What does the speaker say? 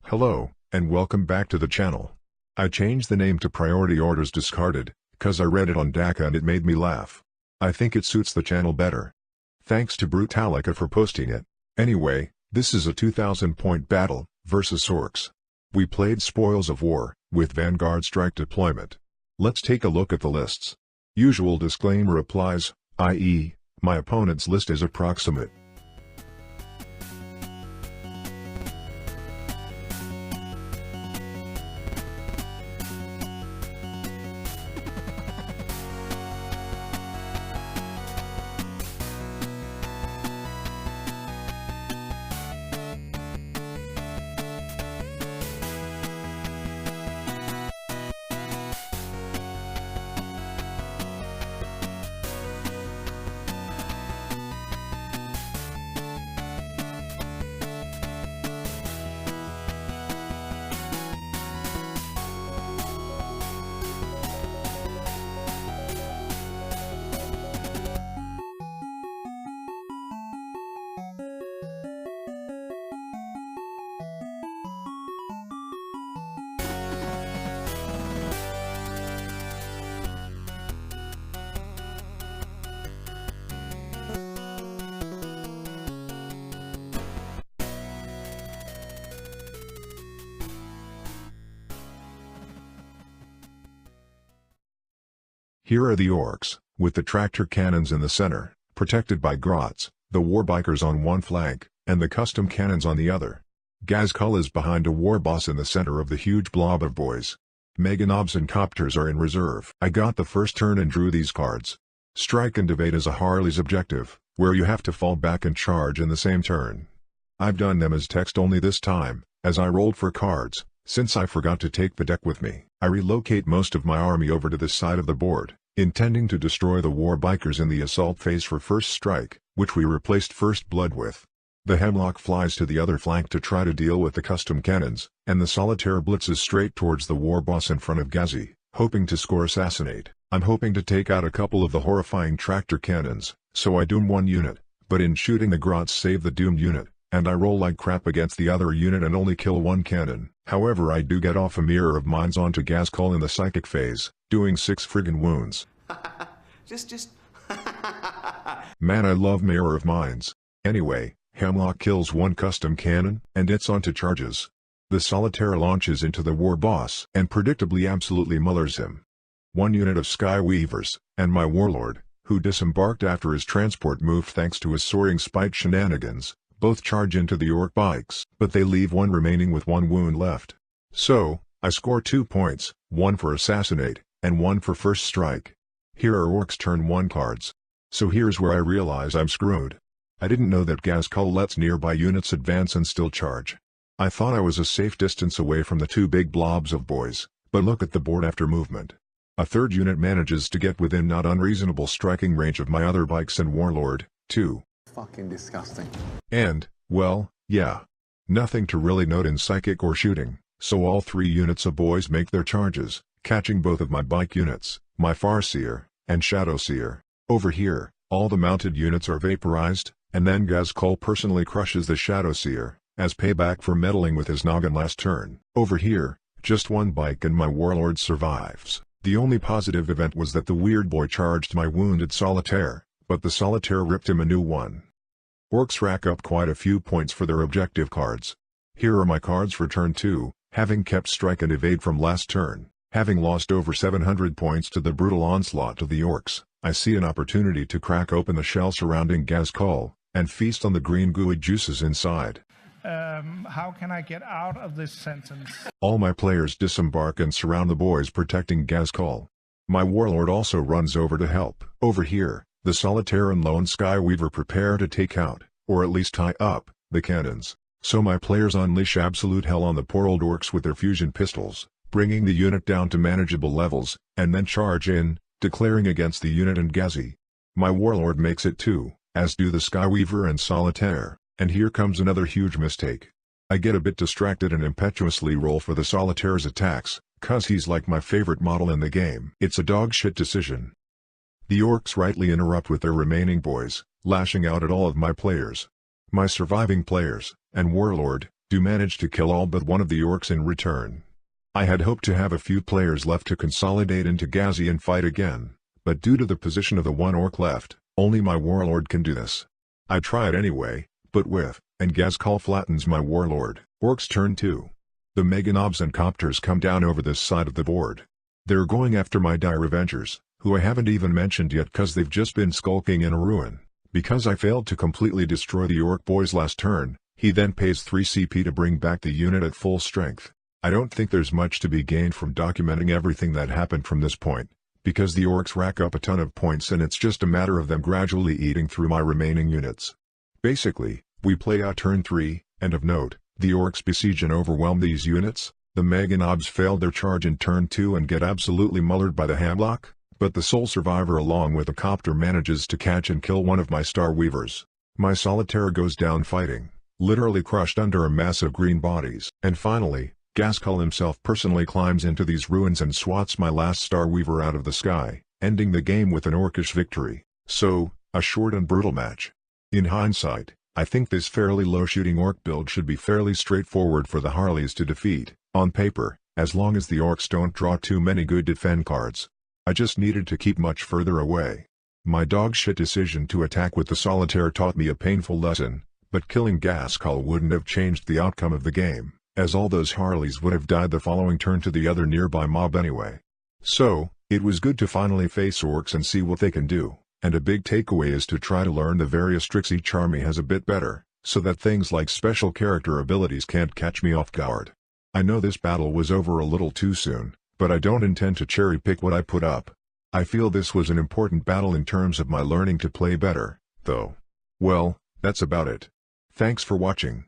Hello, and welcome back to the channel. I changed the name to Priority Orders Discarded, cause I read it on DACA and it made me laugh. I think it suits the channel better. Thanks to Brutalica for posting it. Anyway, this is a 2000-point battle, versus Orks. We played Spoils of War, with Vanguard Strike Deployment. Let's take a look at the lists. Usual disclaimer applies, i.e., my opponent's list is approximate. Here are the Orks, with the tractor cannons in the center, protected by grots, the warbikers on one flank, and the custom cannons on the other. Gazkul is behind a war boss in the center of the huge blob of boys. Meganobs and Copters are in reserve. I got the first turn and drew these cards. Strike and Evade is a Harley's objective, where you have to fall back and charge in the same turn. I've done them as text only this time, as I rolled for cards. Since I forgot to take the deck with me, I relocate most of my army over to this side of the board, intending to destroy the warbikers in the assault phase for first strike, which we replaced first blood with. The Hemlock flies to the other flank to try to deal with the custom cannons, and the Solitaire blitzes straight towards the war boss in front of Gazi, hoping to score Assassinate. I'm hoping to take out a couple of the horrifying tractor cannons, so I doom one unit, but in shooting the grots save the doomed unit, and I roll like crap against the other unit and only kill one cannon. However, I do get off a Mirror of Minds onto Gazkul in the psychic phase, doing 6 friggin' wounds. just Man, I love Mirror of Minds. Anyway, Hemlock kills one custom cannon, and it's onto charges. The Solitaire launches into the war boss and predictably absolutely mullers him. One unit of Skyweavers, and my warlord, who disembarked after his transport moved thanks to his soaring spike shenanigans, both charge into the Ork bikes, but they leave one remaining with one wound left. So, I score 2 points, one for Assassinate, and one for first strike. Here are Orks turn 1 cards. So here's where I realize I'm screwed. I didn't know that Gazkul lets nearby units advance and still charge. I thought I was a safe distance away from the 2 big blobs of boys, but look at the board after movement. A third unit manages to get within not unreasonable striking range of my other bikes and warlord, too. fucking disgusting. And, well, yeah. Nothing to really note in psychic or shooting, so all 3 units of boys make their charges, catching both of my bike units, my Farseer, and Shadowseer. Over here, all the mounted units are vaporized, and then Gazkul personally crushes the Shadowseer, as payback for meddling with his noggin last turn. Over here, just one bike and my warlord survives. The only positive event was that the weird boy charged my wounded Solitaire, but the Solitaire ripped him a new one. Orks rack up quite a few points for their objective cards. Here are my cards for turn 2, having kept Strike and Evade from last turn. Having lost over 700 points to the brutal onslaught of the Orks, I see an opportunity to crack open the shell surrounding Gazkul, and feast on the green gooey juices inside. How can I get out of this sentence? All my players disembark and surround the boys protecting Gazkul. My warlord also runs over to help. Over here, the Solitaire and Lone Skyweaver prepare to take out, or at least tie up, the cannons. So my players unleash absolute hell on the poor old Orks with their fusion pistols, bringing the unit down to manageable levels, and then charge in, declaring against the unit and Gazi. My warlord makes it too, as do the Skyweaver and Solitaire, and here comes another huge mistake. I get a bit distracted and impetuously roll for the Solitaire's attacks, cause he's like my favorite model in the game. It's a dogshit decision. The Orks rightly interrupt with their remaining boys, lashing out at all of my players. My surviving players, and warlord, Do manage to kill all but one of the orcs in return. I had hoped to have a few players left to consolidate into Gazi and fight again, but due to the position of the one orc left, only my warlord can do this. I try it anyway, but and Gazkal flattens my warlord. Orcs turn 2. The Meganobs and Copters come down over this side of the board. They're going after my dire Revengers, who I haven't even mentioned yet cause they've just been skulking in a ruin. Because I failed to completely destroy the orc boys last turn, he then pays 3 CP to bring back the unit at full strength. I don't think there's much to be gained from documenting everything that happened from this point, because the orcs rack up a ton of points and it's just a matter of them gradually eating through my remaining units. Basically, we play out turn 3, and of note, the orcs besiege and overwhelm these units. The Meganobs failed their charge in turn 2 and get absolutely mullered by the hamlock, but the sole survivor along with a copter manages to catch and kill one of my star weavers. My solitaire goes down fighting, literally crushed under a mass of green bodies. And finally, Gazkal himself personally climbs into these ruins and swats my last star weaver out of the sky, ending the game with an orcish victory. So, a short and brutal match. In hindsight, I think this fairly low-shooting orc build should be fairly straightforward for the Harleys to defeat, on paper, as long as the orcs don't draw too many good defend cards. I just needed to keep much further away. My dogshit decision to attack with the solitaire taught me a painful lesson, but killing Gazkal wouldn't have changed the outcome of the game, as all those Harleys would have died the following turn to the other nearby mob anyway. So, it was good to finally face orcs and see what they can do, and a big takeaway is to try to learn the various tricks each army has a bit better, so that things like special character abilities can't catch me off guard. I know this battle was over a little too soon, but I don't intend to cherry-pick what I put up. I feel this was an important battle in terms of my learning to play better, though. Well, that's about it. Thanks for watching.